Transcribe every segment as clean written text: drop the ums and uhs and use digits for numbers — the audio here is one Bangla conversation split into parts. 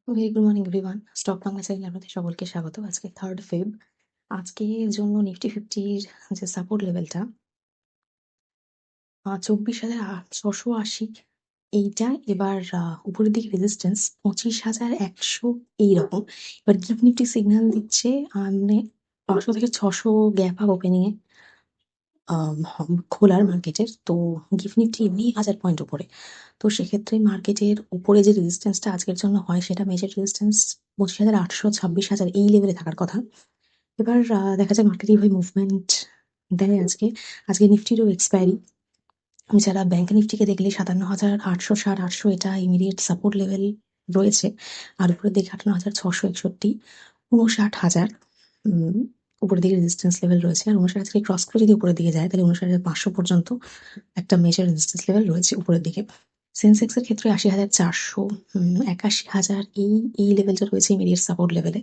Very good morning everyone. Stock Bangla চ্যানেলে আপনাদের সকলকে স্বাগত। আজকে 3rd ফেব। আজকের জন্য নিফটি ফিফটির যে সাপোর্ট লেভেলটা 24,680, এইটা এবার উপরের দিকে রেজিস্ট্যান্স 25,100 এইরকম। এবার গিফট নিফটি সিগন্যাল দিচ্ছে মানে 500 থেকে 600 গ্যাপ আপ ওপেনিংয়ে খোলার মার্কেটের। তো গিফট নিফটি এমনি 1000 পয়েন্ট উপরে। তো সেক্ষেত্রে মার্কেটের উপরে যে রেজিস্ট্যান্সটা আজকের জন্য হয় সেটা মেজর রেজিস্ট্যান্স 25,800, 26,000 এই লেভেলে থাকার কথা। এবার দেখা যাক মার্কেট কিভাবে মুভমেন্ট দেয় আজকে। আজকে নিফটিরও এক্সপায়ারি। যারা ব্যাংক নিফটিকে দেখলে 57,860, 800 এটা ইমিডিয়েট সাপোর্ট লেভেল রয়েছে। আর উপরের দিকে 58,661, 59,000 উপরের দিকে রেজিস্ট্যান্স লেভেল রয়েছে। আর 59,000কে ক্রস করে যদি উপরের দিকে যায় তাহলে 59,500 পর্যন্ত একটা মেজর রেজিস্ট্যান্স লেভেল রয়েছে উপরের দিকে। সেন্সেক্সের ক্ষেত্রে 80,400, 81,000 এই লেভেলটা রয়েছে ইমিডিয়েট সাপোর্ট লেভেলে।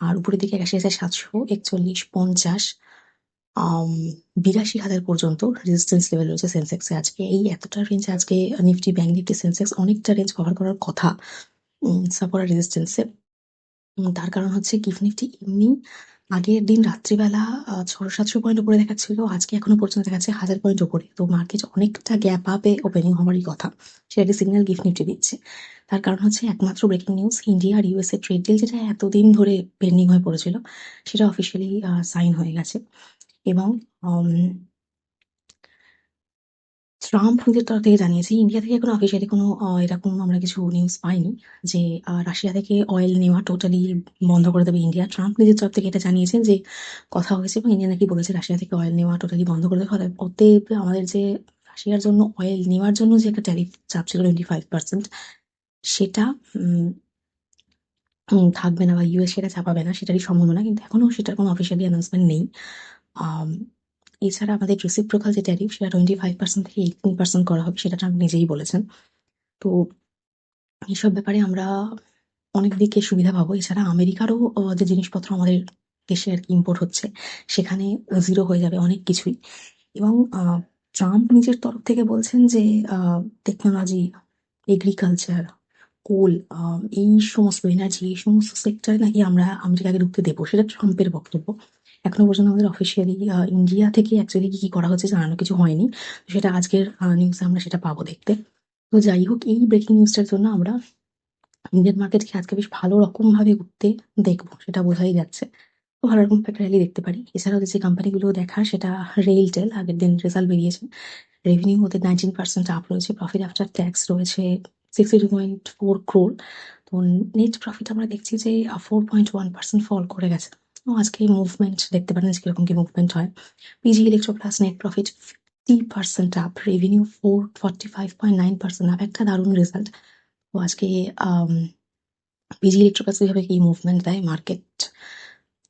আর উপরের দিকে 81,700, 41, 50, 82,000 পর্যন্ত রেজিস্ট্যান্স লেভেল রয়েছে সেন্সেক্সে। আজকে এই এতটা রেঞ্জ আজকে নিফটি, ব্যাংক নিফটি, সেন্সেক্স অনেকটা রেঞ্জ কভার করার কথা সাপোর্ট আর রেজিস্ট্যান্সে। তার কারণ হচ্ছে গিফট নিফটি এমনি আগের দিন রাত্রিবেলা 600-700 পয়েন্ট উপরে দেখাচ্ছিল, আজকে এখনো পর্যন্ত দেখাচ্ছে 1000 পয়েন্ট উপরে। তো মার্কেট অনেকটা গ্যাপ আপে ওপেনিং হওয়ারই কথা, সেটা সিগন্যাল গিফট নিফটি দিচ্ছে। তার কারণ হচ্ছে একমাত্র ব্রেকিং নিউজ, ইন্ডিয়া আর ইউএসএ ট্রেড ডিল যেটা এতদিন ধরে পেন্ডিং হয়ে পড়েছিল সেটা অফিসিয়ালি সাইন হয়ে গেছে। এবং ট্রাম্প নিজের তরফ থেকে জানিয়েছে, ইন্ডিয়া থেকে এখনো অফিসিয়ালি কোনো এরকম আমরা কিছু নিউজ পাইনি যে রাশিয়া থেকে অয়েল নেওয়া টোটালি বন্ধ করে দেবে ইন্ডিয়া। ট্রাম্প নিজের তরফ থেকে এটা জানিয়েছেন যে কথা হয়েছে এবং ইন্ডিয়া নাকি বলেছে রাশিয়া থেকে অয়েল নেওয়া টোটালি বন্ধ করে দেবে। অতএব আমাদের যে রাশিয়ার জন্য অয়েল নেওয়ার জন্য যে একটা ট্যারিফ চাপ ছিল 25%, সেটা থাকবে না বা ইউএস সেটা চাপাবে না, সেটারই সম্ভাবনা। কিন্তু এখনো সেটার কোনো অফিসিয়ালি অ্যানাউন্সমেন্ট নেই। আম, এছাড়া আমাদের রেসিপ্রোকাল যে ট্যারিফ সেটা 25% থেকে 18% করা হবে, সেটা ট্রাম্প নিজেই বলেছেন। তো এইসব ব্যাপারে আমরা অনেক দিকে সুবিধা পাবো। এছাড়া আমেরিকারও যে জিনিসপত্র আমাদের দেশে আর কি ইম্পোর্ট হচ্ছে সেখানে জিরো হয়ে যাবে অনেক কিছুই। এবং ট্রাম্প নিজের তরফ থেকে বলছেন যে টেকনোলজি, এগ্রিকালচার, কোল, এই সমস্ত এনার্জি, এই সমস্ত সেক্টরে নাকি আমরা আমেরিকাকে ঢুকতে দেবো, সেটা ট্রাম্পের বক্তব্য। এখনো পর্যন্ত আমাদের অফিসিয়ালি ইন্ডিয়া থেকে অ্যাকচুয়ালি কি কি করা হচ্ছে জানানো কিছু হয়নি। তো সেটা আজকের নিউজে আমরা সেটা পাবো দেখতে। তো যাই হোক, এই ব্রেকিং নিউজটার জন্য আমরা ইন্ডিয়ান মার্কেটকে আজকে বেশ ভালো রকম ভাবে উঠতে দেখবো, সেটা বোঝাই যাচ্ছে। তো ভালো রকম একটা র্যালি দেখতে পারি। এছাড়াও যে কোম্পানিগুলো দেখা, সেটা রেলটেল আগের দিন রেজাল্ট বেরিয়েছে। রেভিনিউ ওদের 19% আপ রয়েছে, প্রফিট আফটার ট্যাক্স রয়েছে 62.4 crore। তো নেট প্রফিট আমরা দেখছি যে 4.1% ফল করে গেছে। তো আজকে মুভমেন্ট দেখতে পারেন যে কিরকম কি মুভমেন্ট হয়। PG electro plus net profit 50% up, revenue 45.9% up, একটা দারুণ রেজাল্ট। তো আজকে পিজি ইলেকট্রো প্লাস কিভাবে কি মুভমেন্ট দেয় মার্কেট,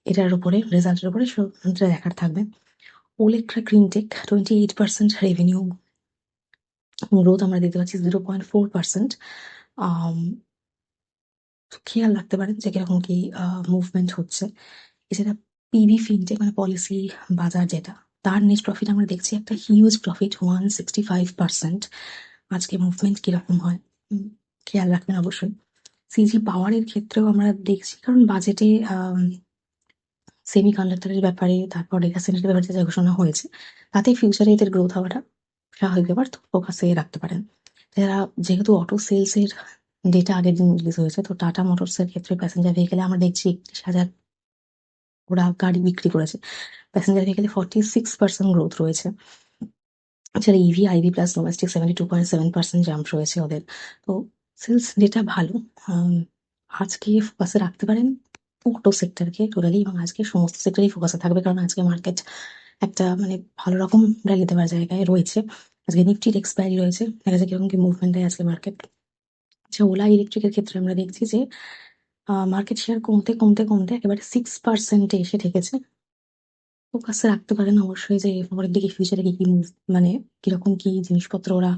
এটার উপরে রেজাল্টের উপরে সেটা দেখার থাকবে। ওলেট্রা গ্রিনটেক 28% রেভিনিউ গ্রোথ আমরা দেখতে পাচ্ছি, 0.4%। খেয়াল রাখতে পারেন যে কিরকম কি মুভমেন্ট হচ্ছে। এছাড়া পিবি ফিনটেক মানে পলিসি বাজার যেটা, তার নেট প্রফিট আমরা দেখছি একটা হিউজ প্রফিট 165%। আজকে মুভমেন্ট কিরকম হয় খেয়াল রাখবেন অবশ্যই। সিজি পাওয়ারের ক্ষেত্রেও আমরা দেখছি, কারণ বাজেটে সেমি কন্ডাক্টরের ব্যাপারে, তারপর ডেটা সেন্টারের ব্যাপারে যা ঘোষণা হয়েছে, তাতে ফিউচারে এদের গ্রোথ হওয়াটা স্বাভাবিক ব্যাপার, তো ফোকাসে রাখতে পারেন। যারা যেহেতু অটো সেলসের ডেটা আগের দিন রিলিজ হয়েছে, তো টাটা মোটরসের ক্ষেত্রে প্যাসেঞ্জার ভেহিকেলে আমরা দেখছি 31,000 ওরা গাড়ি বিক্রি করেছে। প্যাসেঞ্জার ভেহিকেলে 46% গ্রোথ রয়েছে। এছাড়া EV, IV plus domestic 72.7% jump রয়েছে ওদের। তো সেলস ডেটা ভালো। আজকে ফোকাসে রাখতে পারেন অটো সেক্টরকে টোটালি, এবং আজকে সমস্ত সেক্টরই ফোকাসে থাকবে, কারণ আজকে মার্কেট একটা মানে ভালো রকম র্যালি দেওয়ার জায়গায় রয়েছে। আজকে নিফটির এক্সপায়ারি রয়েছে, দেখা যাক কিরকম কি মুভমেন্ট হয় আজকে মার্কেট। আচ্ছা, ওলা ইলেকট্রিকের ক্ষেত্রে আমরা দেখছি যে মার্কেট শেয়ার কমতে কমতে কমতে একেবারে 6%-এ এসে ঠেকেছে। ফোকাসে রাখতে পারেন অবশ্যই যে পরের দিকে ফিউচারে কি কি মুভ, মানে কিরকম কি জিনিসপত্র ওরা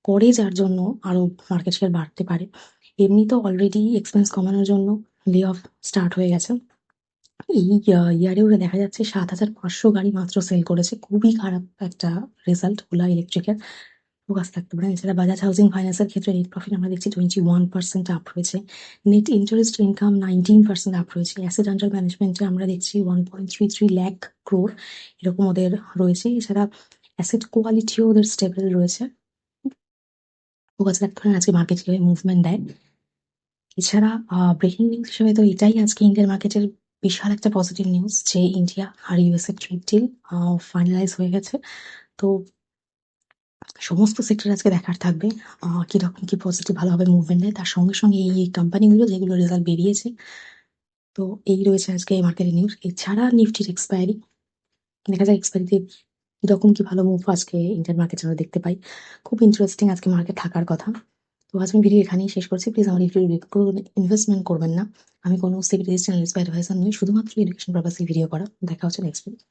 করে যার জন্য আরো মার্কেট শেয়ার বাড়তে পারে। এমনি তো অলরেডি এক্সপেন্স কমানোর জন্য লে অফ স্টার্ট হয়ে গেছে। এই ইয়ারে ওরা দেখা যাচ্ছে 7,500 গাড়ি মাত্র সেল করেছে, খুবই খারাপ একটা রেজাল্ট ওলা ইলেকট্রিকের। ফোকাস থাকতে পারেন। এছাড়া বাজাজ হাউজিং ফাইন্যান্সের ক্ষেত্রে নেট প্রফিট আমরা দেখছি 21% আপ রয়েছে। নেট ইন্টারেস্ট ইনকাম 19% আপ রয়েছে। অ্যাসেট আন্ডার ম্যানেজমেন্টে আমরা দেখছি 1.33 লাখ ক্রোর এরকম ওদের রয়েছে। এছাড়া অ্যাসেট কোয়ালিটিও ওদের স্টেবল রয়েছে। ফোকাস রাখতে পারেন আজকে মার্কেট কিভাবে মুভমেন্ট দেয়। এছাড়া ব্রেকিং নিউজ হিসেবে তো এটাই আজকে ইন্ডিয়ান মার্কেটের বিশাল একটা পজিটিভ নিউজ যে ইন্ডিয়া আর ইউএসএ ট্রেড ডিল ফাইনালাইজ হয়ে গেছে। তো সমস্ত সেক্টর আজকে দেখার থাকবে কিরকম কি পজিটিভ ভালোভাবে মুভমেন্ট দেয়। তার সঙ্গে সঙ্গে এই কোম্পানিগুলো যেগুলো রেজাল্ট বেরিয়েছে, তো এই রয়েছে আজকে মার্কেটের নিউজ। এছাড়া নিফটির এক্সপায়ারি, দেখা যায় এক্সপায়ারিতে কিরকম কি ভালো মুভ আজকে ইন্ডিয়ান মার্কেটে আমরা দেখতে পাই। খুব ইন্টারেস্টিং আজকে মার্কেট থাকার কথা। তো আজ আমি ভিডিও এখানেই শেষ করছি। প্লিজ আমার এই ভিডিও ইনভেস্টমেন্ট করবেন না। আমি কোনো সিকিউরিটিজ চ্যানেল অ্যাডভাইসার নই, শুধুমাত্র এডুকেশন পারপাসে ভিডিও করা। দেখা হচ্ছে নেক্সট ভিডিও।